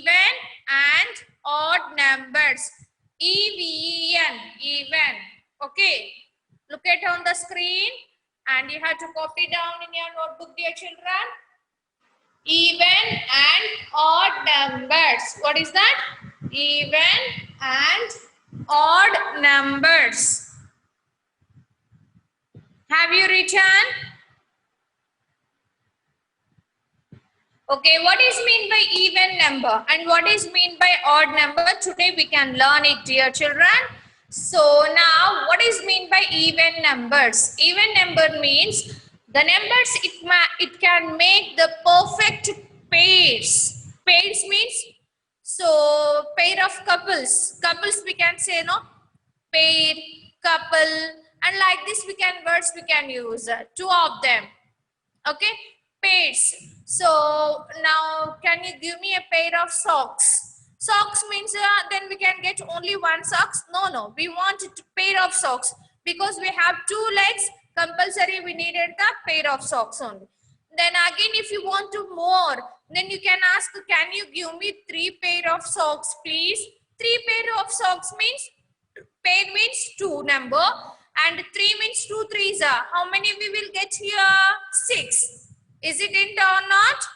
even and odd numbers. EVEN, even. Okay. Look at on the screen and you have to copy down in your notebook, dear children. Even and odd numbers. What is that? Even and odd numbers. Have you written? Okay, what is mean by even number and what is mean by odd number? Today we can learn it, dear children. So now what is mean by even numbers? Even number means the numbers it can make the perfect pairs. Pairs means so pair of couples. Couples we can say no, pair, couple, and like this we can use two of them. Okay, pairs. So now can you give me a pair of socks? Socks means then we can get only one socks. No, we want a pair of socks because we have two legs. Compulsory we needed the pair of socks only. Then again if you want to more, then you can ask, can you give me 3 pair of socks please? 3 pair of socks means, pair means 2 number and 3 means 2 threes are. How many we will get here? 6. Is it in or not?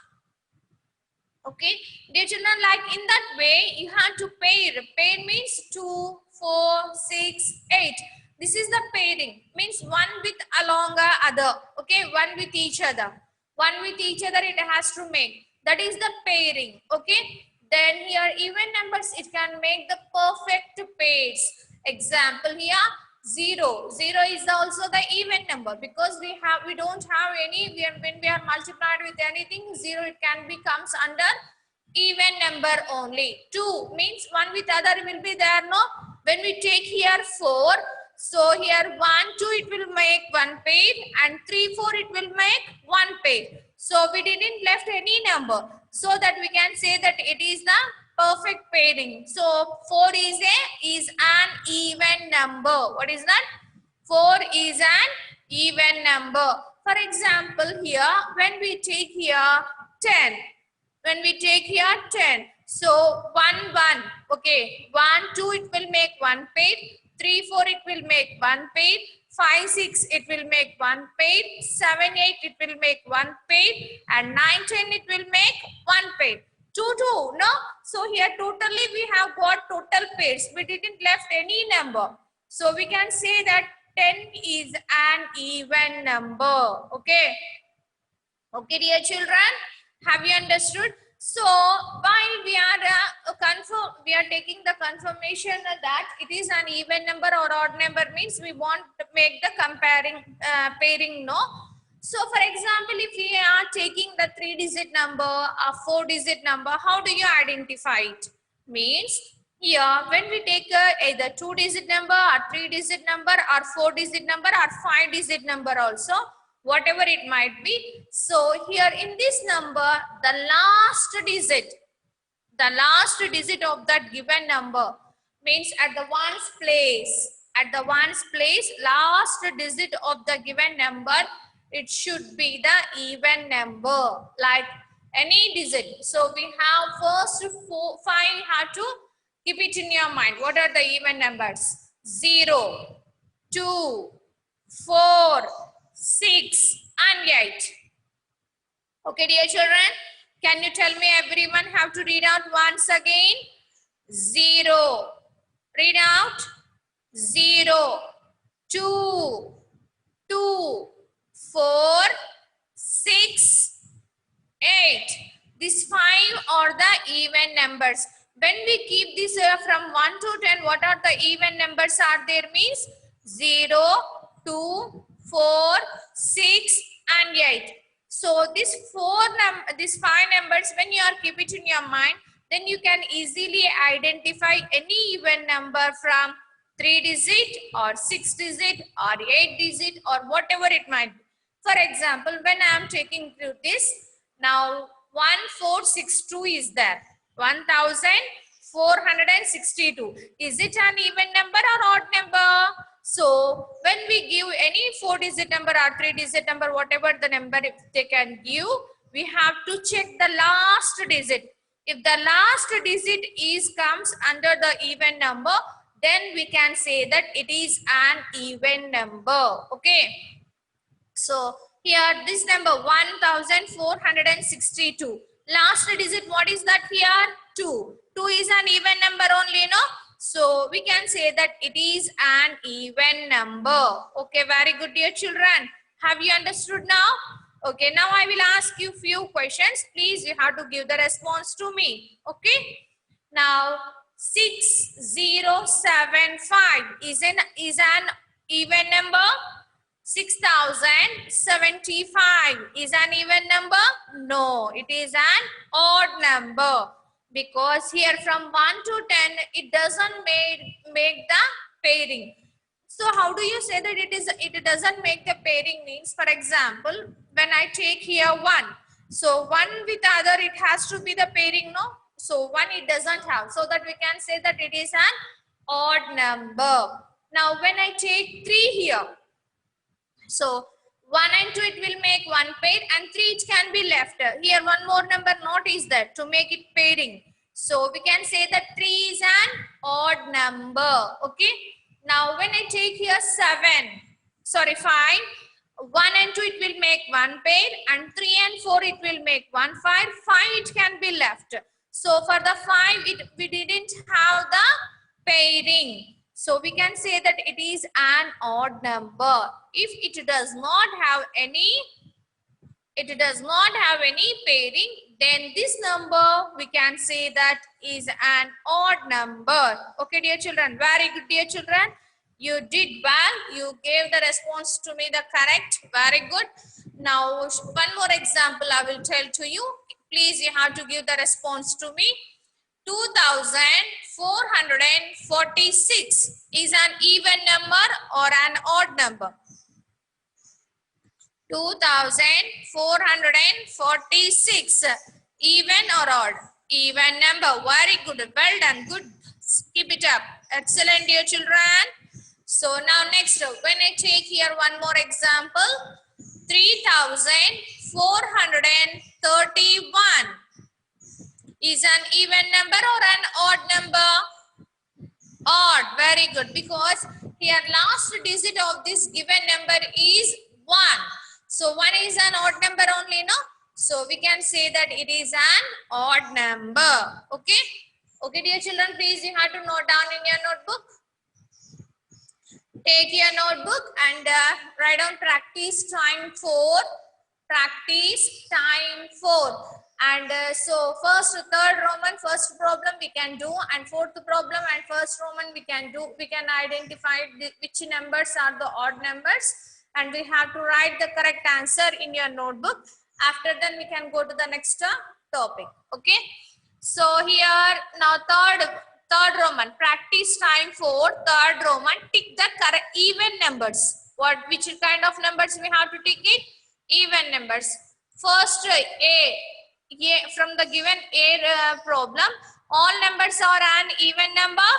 Okay, dear children, like in that way you have to pair. Pair means 2, 4, 6, 8. This is the pairing. Means one with along other. Okay, one with each other. One with each other it has to make. That is the pairing. Okay. Then here even numbers it can make the perfect pairs. Example here 0. 0 is also the even number because we don't have any. When we are multiplied with anything 0 it can becomes under even number only. 2 means one with other will be there. No, when we take here 4. So here 1, 2 it will make one pair and 3, 4 it will make one pair. So we didn't left any number. So that we can say that it is the perfect pairing. So 4 is an even number. What is that? 4 is an even number. For example here when we take here 10. When we take here 10. So 1, 1. Okay. 1, 2 it will make one pair. 3, 4 it will make one pair. 5, 6 it will make one pair. 7, 8 it will make one pair. And 9, 10 it will make one pair. 2, 2. No? So here totally we have got total pairs. We didn't left any number. So we can say that 10 is an even number. Okay. Okay, dear children. Have you understood? So while we are taking the confirmation that it is an even number or odd number means we want to make the pairing. No. So for example, if we are taking the 3-digit number or 4-digit number, how do you identify it? Means here when we take either 2-digit number or 3-digit number or 4-digit number or 5-digit number also, whatever it might be. So here in this number, the last digit of that given number means at the ones place, last digit of the given number, it should be the even number like any digit. So we have first 5 have to keep it in your mind. What are the even numbers? 0, 2, 4, 6 and 8. Okay, dear children, can you tell me everyone have to read out once again? 0. Read out. 0, 2, 2, 4, 6, 8. These 5 are the even numbers. When we keep this from 1 to 10, what are the even numbers are there means? 0, 2, 4, 6 and 8. So these 5 numbers, when you are keep it in your mind, then you can easily identify any even number from 3-digit or 6-digit or 8-digit or whatever it might be. For example, when I am taking this, now 1462 is there. 1462. Is it an even number or odd number? So when we give any 4-digit number or 3-digit number, whatever the number if they can give, we have to check the last digit. If the last digit is comes under the even number, then we can say that it is an even number. Okay. So here this number 1462. Last digit, what is that here? 2. 2 is an even number only, no? So we can say that it is an even number. Okay, very good, dear children. Have you understood now? Okay, now I will ask you few questions. Please, you have to give the response to me. Okay. Now 6075 is an even number. 6075 is an even number? No, it is an odd number, because here from 1 to 10 it doesn't make the pairing. So how do you say that it doesn't make the pairing? Means, for example, when I take here 1, so 1 with other, it has to be the pairing, no? So 1 it doesn't have, so that we can say that it is an odd number. Now when I take 3 here, so 1 and 2 it will make one pair, and 3 it can be left. Here one more number not is there to make it pairing. So we can say that 3 is an odd number. Okay. Now when I take here 5, 1 and 2 it will make one pair, and 3 and 4 it will make one pair. 5 it can be left. So for the 5 we didn't have the pairing. So we can say that it is an odd number. If it does not have any pairing, then this number we can say that is an odd number. Okay, dear children. Very good, dear children. You did well. You gave the response to me the correct. Very good. Now one more example I will tell to you. Please, you have to give the response to me. 2446 is an even number or an odd number? 2446, even or odd? Even number. Very good. Well done. Good. Keep it up. Excellent, dear children. So now next, when I take here one more example, 3431 is an even number or an odd number? Odd. Very good, because here last digit of this given number is 1. So 1 is an odd number only, no? So we can say that it is an odd number. Okay. Okay, dear children, please, you have to note down in your notebook. Take your notebook and write down practice time 4. Practice time 4. And so first, third Roman, first problem we can do, and fourth problem and first Roman we can do. We can identify which numbers are the odd numbers, and we have to write the correct answer in your notebook. After then we can go to the next topic. Okay. So here now third Roman, practice time 4, third Roman, tick the correct even numbers. Which kind of numbers we have to tick it? Even numbers. First A, from the given A problem, all numbers are an even number.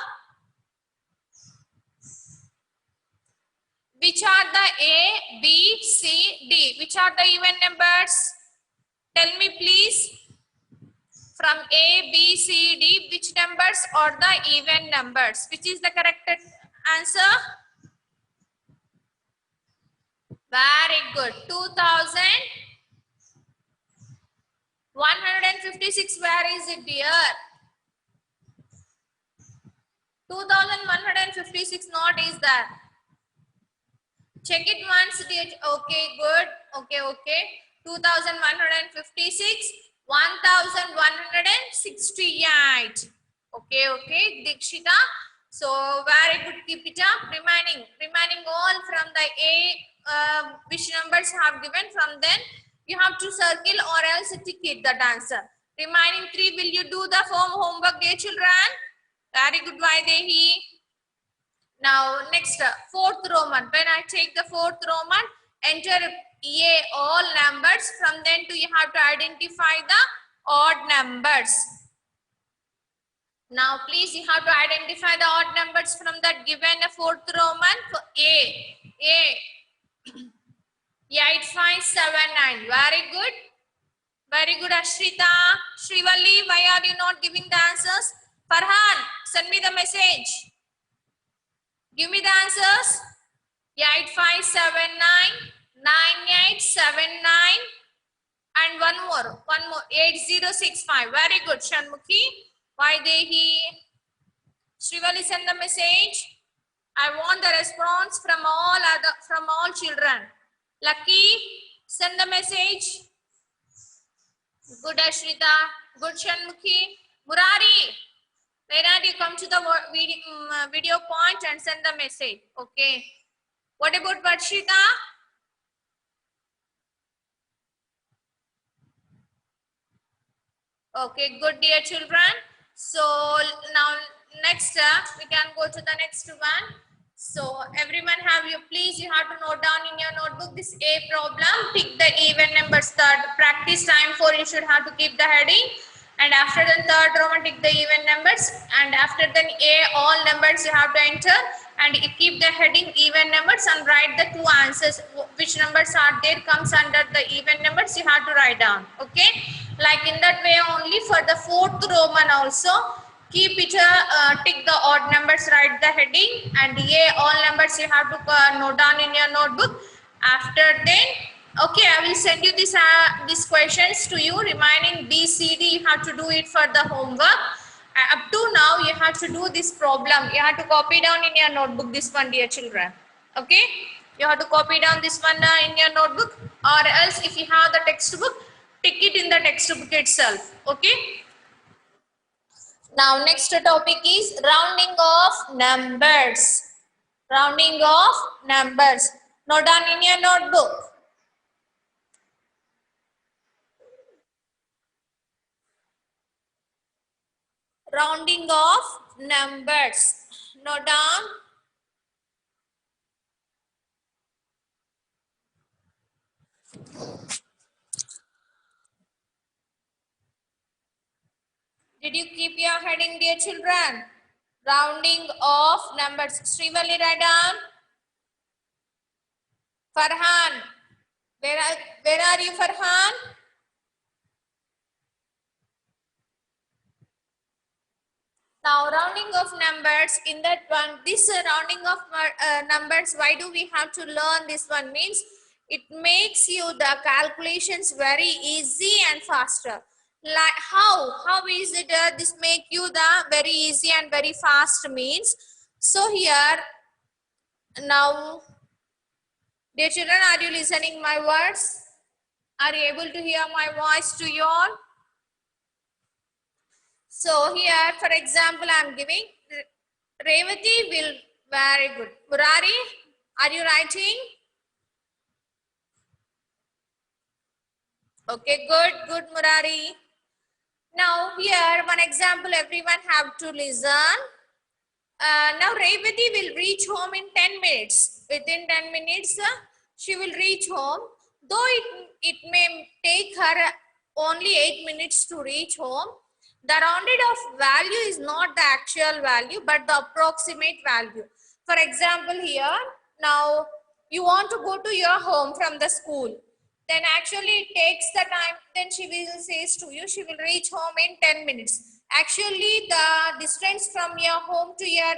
Which are the A, B, C, D? Which are the even numbers? Tell me please. From A, B, C, D, which numbers are the even numbers? Which is the correct answer? Very good. 2156. Where is it, dear? 2156 not is there. Check it once, dear. Okay, good. Okay. 2156. 1168. Okay, Dikshita. So very good, keep it up. Remaining all from the A, which numbers have given, from then you have to circle or else tick it, that answer. Remaining 3, will you do the homework, dear children? Very good, Vaidehi. Now next, fourth Roman. When I take the fourth Roman, enter A, all numbers. From then to you have to identify the odd numbers. Now please, you have to identify the odd numbers from that given fourth Roman. For A 8579. Very good. Very good, Ashrita. Srivalli, why are you not giving the answers? Farhan, send me the message. Give me the answers. Yeah, 8579 9879 and one more 8065. Very good, Shanmukhi. Vaidehi. Srivalli, send the message. I want the response from all children. Lucky, send the message. Good, Ashrita. Good, Shanmukhi. Murari, where are you? Come to the video point and send the message. Okay. What about Varshita? Okay, good, dear children. So now next we can go to the next one. So everyone please you have to note down in your notebook this A problem. Pick the even numbers. Third practice time 4 you should have to keep the heading. And after the third Roman, take the even numbers. And after then A, all numbers you have to enter. And you keep the heading even numbers and write the two answers. Which numbers are there comes under the even numbers you have to write down. Okay. Like in that way only for the fourth Roman also. Keep it, tick the odd numbers, write the heading. And A, all numbers you have to note down in your notebook. After then, okay, I will send you these questions to you. Remaining B, C, D, you have to do it for the homework. Up to now, you have to do this problem. You have to copy down in your notebook this one, dear children. Okay, you have to copy down this one in your notebook, or else if you have the textbook, tick it in the textbook itself. Okay. Now, next topic is rounding of numbers. Rounding of numbers. Note down in your notebook. Rounding of numbers. Note down. Did you keep your heading, dear children? Rounding of numbers. Srivalli, write down. Farhan. Where are you, Farhan? Now, rounding of numbers, in that one, this rounding of numbers, why do we have to learn this one? Means it makes you the calculations very easy and faster. Like how is it this make you the very easy and very fast means? So here, now, dear children, are you listening my words? Are you able to hear my voice to you all? So here, for example, I am giving Revati will, very good. Murari, are you writing? Okay, good, Murari. Now here, one example, everyone have to listen. Now Revati will reach home in 10 minutes. Within 10 minutes, she will reach home. Though it may take her only 8 minutes to reach home, the rounded off value is not the actual value, but the approximate value. For example, here, now you want to go to your home from the school. Then actually it takes the time, then she will say to you, she will reach home in 10 minutes. Actually, the distance from your home to your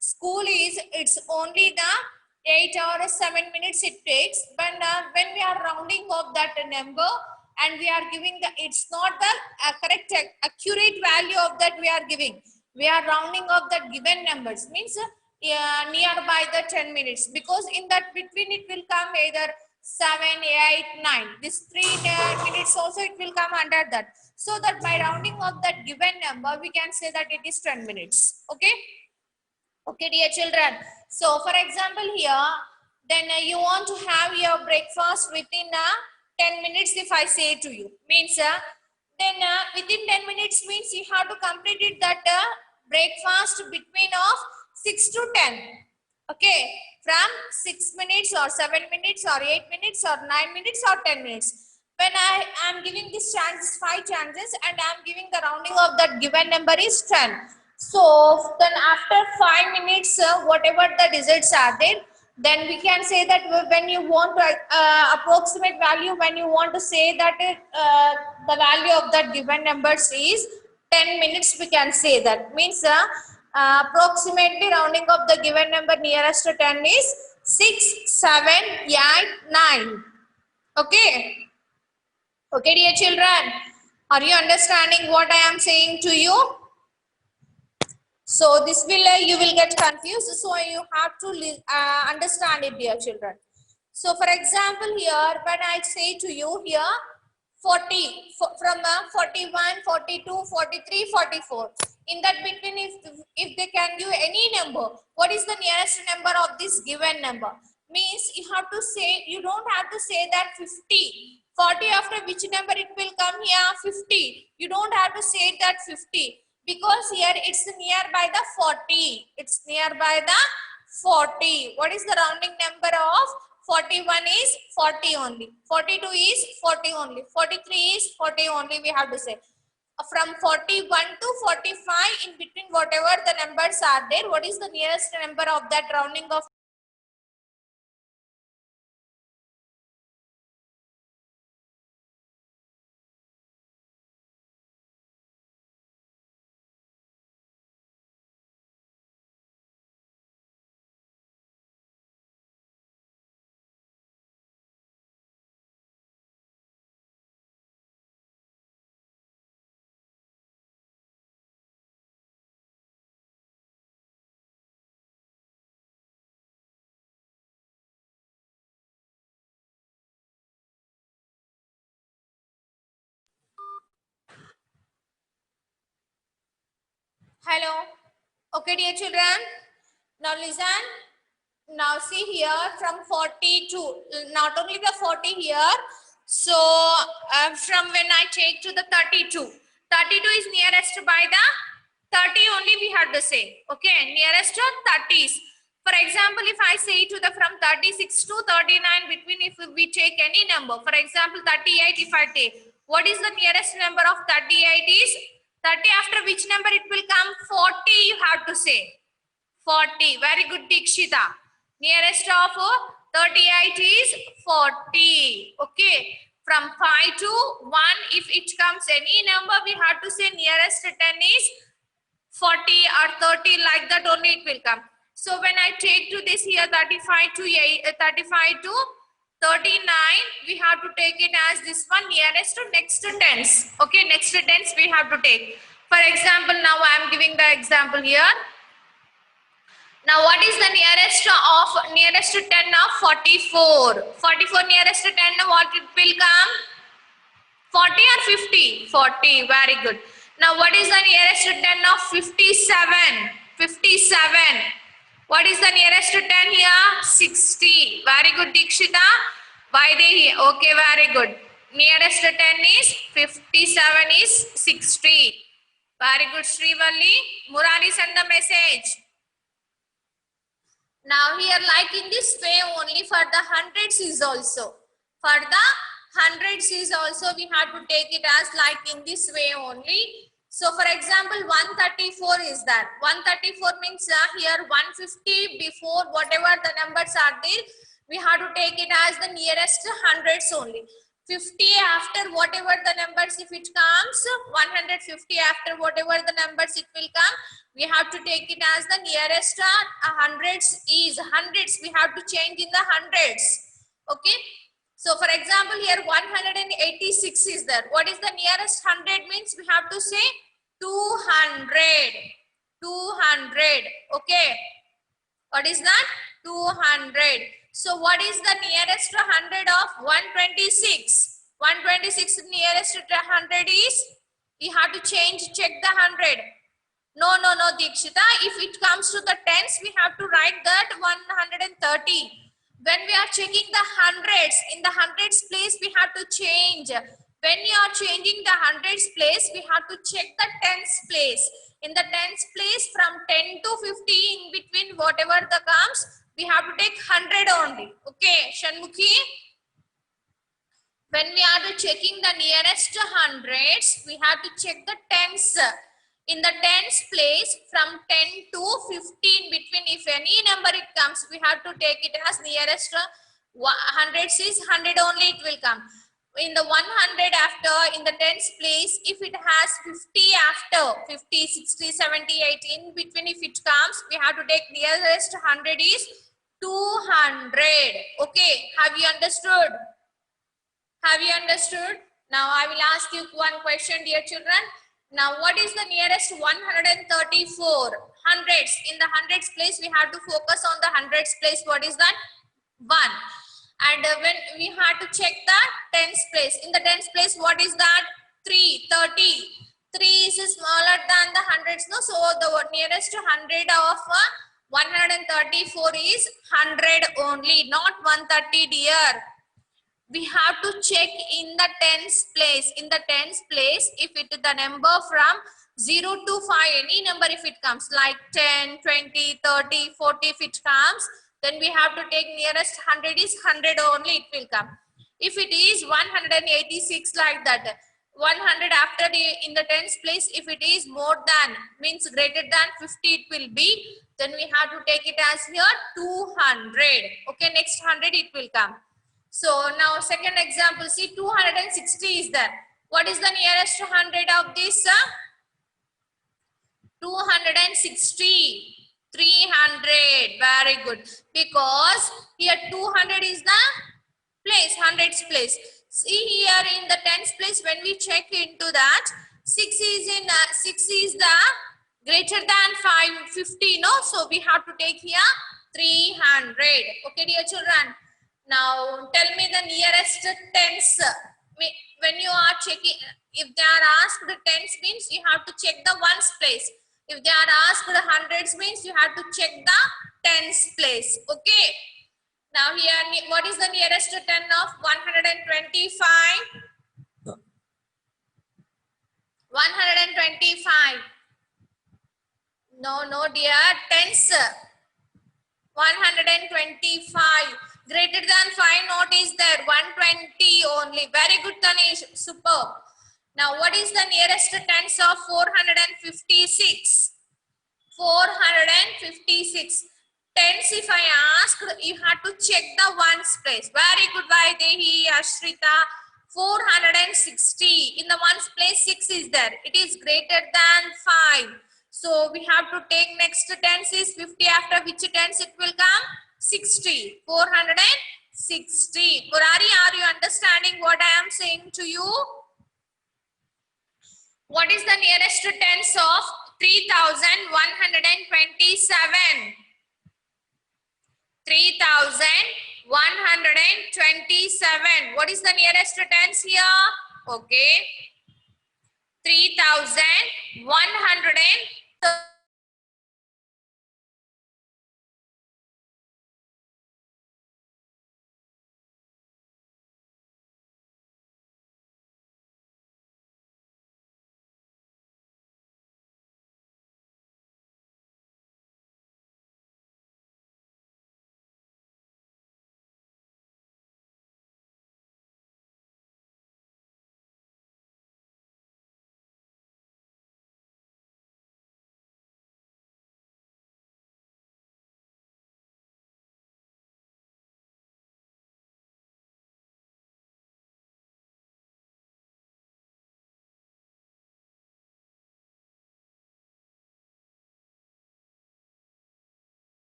school is, it's only the 8 or 7 minutes it takes. But when we are rounding off that number, and we are giving the, it's not the correct accurate value of that we are giving. We are rounding off the given numbers, means nearby the 10 minutes, because in that between it will come either 7, 8, 9. This 3 minutes also it will come under that. So that by rounding off that given number, we can say that it is 10 minutes. Okay. Okay, dear children. So for example here, then you want to have your breakfast within 10 minutes if I say to you. Means then within 10 minutes means you have to complete it that breakfast between of 6 to 10. Okay, from 6 minutes or 7 minutes or 8 minutes or 9 minutes or 10 minutes. When I am giving this chances, 5 chances, and I am giving the rounding of that given number is 10. So then after 5 minutes, whatever the results are there, Then we can say that when you want to approximate value, when you want to say that the value of that given numbers is 10 minutes, we can say that. Means approximately rounding of the given number nearest to 10 is 6, 7, 8, 9. Okay. Okay, dear children. Are you understanding what I am saying to you? So this will you will get confused. So you have to understand it, dear children. So for example, here when I say to you here 40 from 41, 42, 43, 44. In that between, if they can give any number, what is the nearest number of this given number? Means you have to say, you don't have to say that 50. 40 after which number it will come here? 50. You don't have to say that 50. Because here it's nearby the 40. It's nearby the 40. What is the rounding number of 41 is 40 only. 42 is 40 only. 43 is 40 only, we have to say. From 41 to 45, in between whatever the numbers are there, what is the nearest number of that rounding of? Hello. Okay, dear children. Now listen. Now see here from 40 to, not only the 40 here. So from when I take to the 32. 32 is nearest by the 30 only, we have to say. Okay, nearest to 30s. For example, if I say to the from 36 to 39 between, if we take any number, for example 38, if I take, what is the nearest number of 38 is 30, after which number it will come? 40, you have to say. 40. Very good, Dikshita. Nearest of 38 is 40. Okay. From 5 to 1, if it comes any number, we have to say nearest 10 is 40 or 30, like that only it will come. So when I take to this here 35 to 35 to 39, we have to take it as this one, nearest to next tens. Okay, next tens we have to take. For example, now I am giving the example here. Now what is the nearest to 10 of 44? 44 nearest to 10, what it will come? 40 or 50? 40, very good. Now what is the nearest to 10 of 57? 57. What is the nearest to 10 here? 60. Very good, Dikshita. Why they here? Okay, very good. Nearest to 10 is 57 is 60. Very good, Srivalli. Murari send the message. Now here, like in this way only, for the hundreds is also. For the hundreds is also, we have to take it as like in this way only. So for example, 134 is that. 134 means here 150 before whatever the numbers are there, we have to take it as the nearest hundreds only. 50 after whatever the numbers, if it comes 150 after whatever the numbers it will come, we have to take it as the nearest hundreds is hundreds, we have to change in the hundreds. Okay, so for example here 186 is there. What is the nearest 100 means? We have to say 200. 200. Okay, what is that? 200. So what is the nearest to 100 of 126? 126 nearest to 100 is, we have to check the 100. No, Dikshita. If it comes to the tens, we have to write that 130. When we are checking the hundreds, in the hundreds place, we have to change. When you are changing the hundreds place, we have to check the tens place. In the tens place, from 10 to 50, in between whatever the comes, we have to take 100 only. Okay, Shanmukhi. When we are checking the nearest hundreds, we have to check the tens. In the tens place, from 10 to 15 between, if any number it comes, we have to take it as nearest hundreds is 100 only it will come. In the 100 after, in the tens place, if it has 50 after, 50, 60, 70, 80, in between if it comes, we have to take nearest 100 is 200. Okay, have you understood? Have you understood? Now I will ask you one question, dear children. Now what is the nearest 134? Hundreds. In the hundreds place, we have to focus on the hundreds place. What is that? 1. And when we have to check the tens place. In the tens place, what is that? 3, 30. 3 is smaller than the hundreds. No? So the nearest 100 of 134 is 100 only, not 130, dear. We have to check in the tens place. In the tens place, if it the number from 0 to 5, any number if it comes like 10, 20, 30, 40, if it comes, then we have to take nearest 100 is 100 only it will come. If it is 186 like that, 100 after the in the tens place, if it is more than, means greater than 50 it will be, then we have to take it as here 200. Okay, next 100 it will come. So now second example, see 260 is there. What is the nearest 100 of this? 260. 300. Very good. Because here 200 is the place, hundreds place. See here in the tens place, when we check into that, 6 is in 6 is the greater than 550. No, so we have to take here 300. Okay, dear children. Now tell me the nearest tens. When you are checking, if they are asked the tens means you have to check the ones place. If they are asked the hundreds means you have to check the tens place. Okay. Now here, what is the nearest 10 of 125? 125. No, dear. Tens. 125. Greater than 5 note is there. 120 only. Very good, Tanish. Superb. Now, what is the nearest tens of 456? 456. Tens, if I asked, you have to check the ones place. Very good, Vaidehi, Ashrita. 460. In the ones place, 6 is there. It is greater than 5. So, we have to take next tens is 50. After which tens it will come? 60. 460. Murari, are you understanding what I am saying to you? What is the nearest tens of 3127? 3127. What is the nearest tens here? Okay. 3100.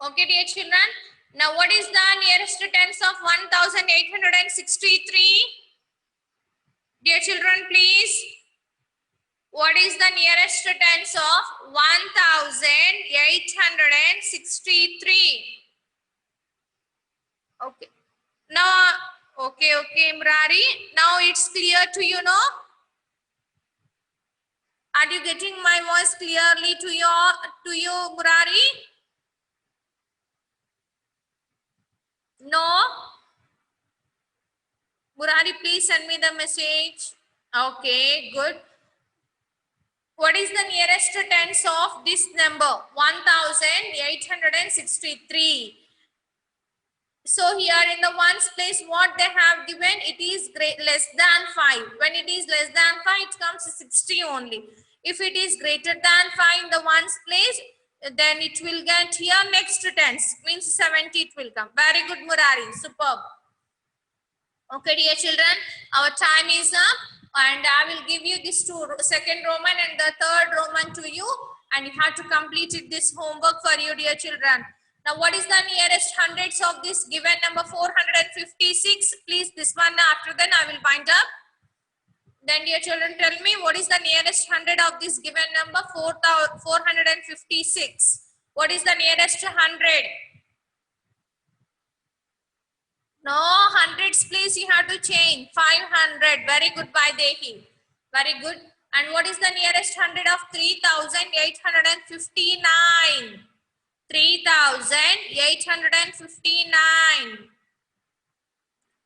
Okay, dear children. Now, what is the nearest tens of 1863? Dear children, please. What is the nearest tens of 1863? Okay. Now, okay, Murari. Now it's clear to you, no? Are you getting my voice clearly to you, Murari? No? Murari, please send me the message. Okay, good. What is the nearest tens of this number? 1863. So here in the ones place, what they have given, it is less than 5. When it is less than 5, it comes 60 only. If it is greater than 5 in the ones place, then it will get here next tens, means 70 it will come. Very good, Murari. Superb. Okay, dear children, our time is up, and I will give you this second Roman and the third Roman to you, and you have to complete this homework for you, dear children. Now, what is the nearest hundreds of this given number 456? Please, this one after then I will wind up. Then, dear children, tell me what is the nearest hundred of this given number 456? What is the nearest hundred? No, hundreds please, you have to change. 500. Very good, Vaidehi. Very good. And what is the nearest hundred of 3,859? 3,859.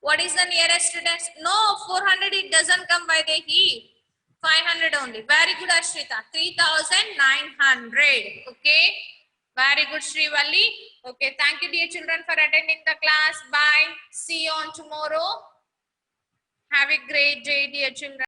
What is the nearest tens? No, 400 it doesn't come, Vaidehi. 500 only. Very good, Ashrita. 3,900. Okay. Very good, Srivalli. Okay, thank you, dear children, for attending the class. Bye. See you on tomorrow. Have a great day, dear children.